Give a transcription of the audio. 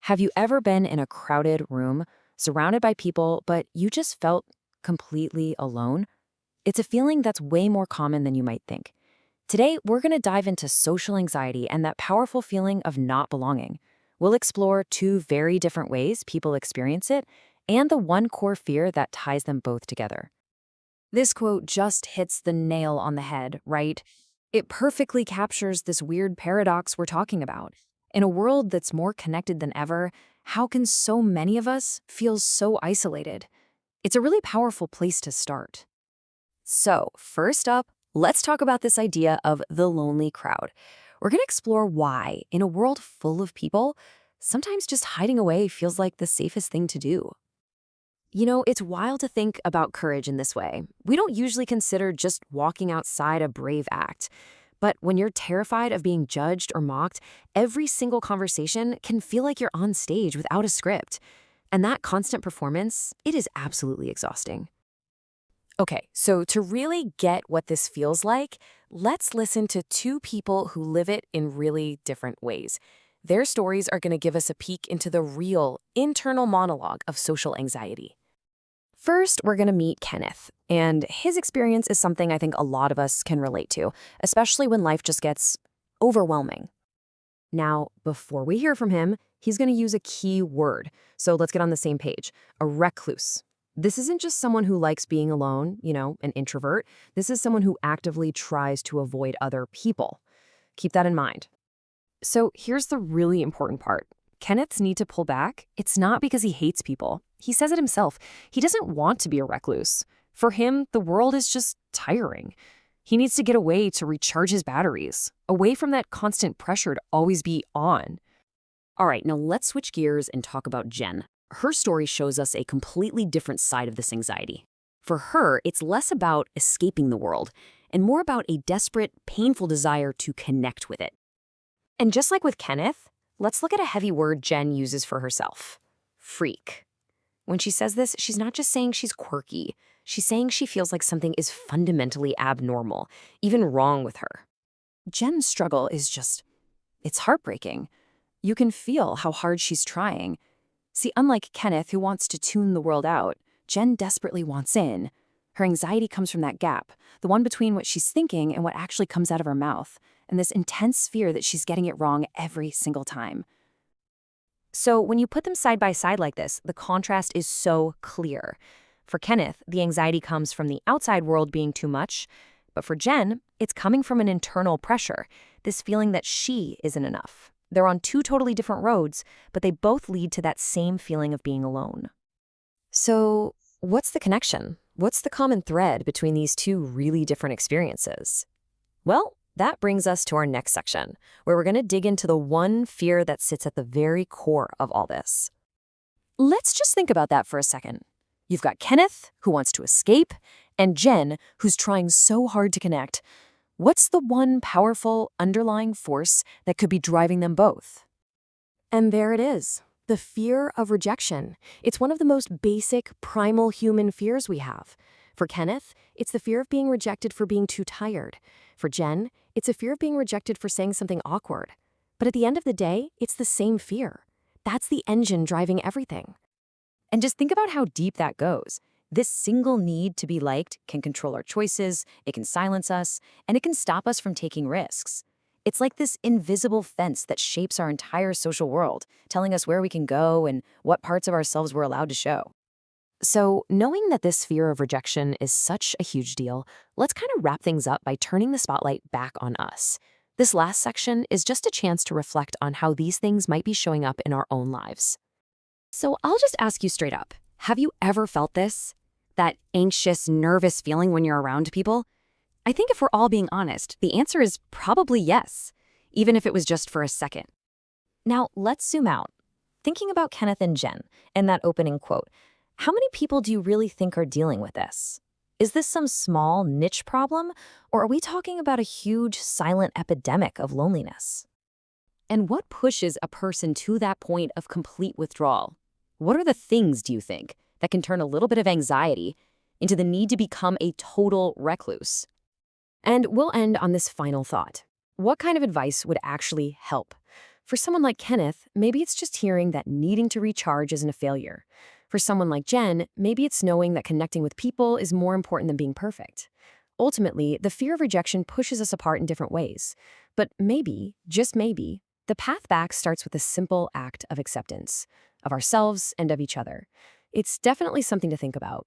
Have you ever been in a crowded room, surrounded by people, but you just felt completely alone? It's a feeling that's way more common than you might think. Today, we're going to dive into social anxiety and that powerful feeling of not belonging. We'll explore two very different ways people experience it and the one core fear that ties them both together. This quote just hits the nail on the head, right? It perfectly captures this weird paradox we're talking about. In a world that's more connected than ever, how can so many of us feel so isolated? It's a really powerful place to start. So, first up, let's talk about this idea of the lonely crowd. We're going to explore why, in a world full of people, sometimes just hiding away feels like the safest thing to do. You know, it's wild to think about courage in this way. We don't usually consider just walking outside a brave act. But when you're terrified of being judged or mocked, every single conversation can feel like you're on stage without a script. And that constant performance, it is absolutely exhausting. Okay, so to really get what this feels like, let's listen to two people who live it in really different ways. Their stories are going to give us a peek into the real, internal monologue of social anxiety. First, we're going to meet Kenneth, and his experience is something I think a lot of us can relate to, especially when life just gets overwhelming. Now, before we hear from him, he's going to use a key word, so let's get on the same page: a recluse. This isn't just someone who likes being alone, an introvert. This is someone who actively tries to avoid other people. Keep that in mind. So here's the really important part. Kenneth's need to pull back, it's not because he hates people. He says it himself. He doesn't want to be a recluse. For him, the world is just tiring. He needs to get away to recharge his batteries, away from that constant pressure to always be on. All right, now let's switch gears and talk about Jen. Her story shows us a completely different side of this anxiety. For her, it's less about escaping the world and more about a desperate, painful desire to connect with it. And just like with Kenneth, let's look at a heavy word Jen uses for herself: freak. When she says this, she's not just saying she's quirky. She's saying she feels like something is fundamentally abnormal, even wrong with her. Jen's struggle is it's heartbreaking. You can feel how hard she's trying. See, unlike Kenneth, who wants to tune the world out, Jen desperately wants in. Her anxiety comes from that gap, the one between what she's thinking and what actually comes out of her mouth, and this intense fear that she's getting it wrong every single time. So when you put them side by side like this, the contrast is so clear. For Kenneth, the anxiety comes from the outside world being too much, but for Jen, it's coming from an internal pressure, this feeling that she isn't enough. They're on two totally different roads, but they both lead to that same feeling of being alone. So what's the connection? What's the common thread between these two really different experiences? Well, that brings us to our next section, where we're going to dig into the one fear that sits at the very core of all this. Let's just think about that for a second. You've got Kenneth, who wants to escape, and Jen, who's trying so hard to connect. What's the one powerful underlying force that could be driving them both? And there it is, the fear of rejection. It's one of the most basic, primal human fears we have. For Kenneth, it's the fear of being rejected for being too tired. For Jen, it's a fear of being rejected for saying something awkward. But at the end of the day, it's the same fear. That's the engine driving everything. And just think about how deep that goes. This single need to be liked can control our choices, it can silence us, and it can stop us from taking risks. It's like this invisible fence that shapes our entire social world, telling us where we can go and what parts of ourselves we're allowed to show. So, knowing that this fear of rejection is such a huge deal, let's kind of wrap things up by turning the spotlight back on us. This last section is just a chance to reflect on how these things might be showing up in our own lives. So I'll just ask you straight up, have you ever felt this? That anxious, nervous feeling when you're around people? I think if we're all being honest, the answer is probably yes, even if it was just for a second. Now, let's zoom out. Thinking about Kenneth and Jen and that opening quote, how many people do you really think are dealing with this? Is this some small niche problem, or are we talking about a huge silent epidemic of loneliness? And what pushes a person to that point of complete withdrawal? What are the things, do you think, that can turn a little bit of anxiety into the need to become a total recluse? And we'll end on this final thought. What kind of advice would actually help? For someone like Kenneth, maybe it's just hearing that needing to recharge isn't a failure. For someone like Jen, maybe it's knowing that connecting with people is more important than being perfect. Ultimately, the fear of rejection pushes us apart in different ways. But maybe, just maybe, the path back starts with a simple act of acceptance of ourselves and of each other. It's definitely something to think about.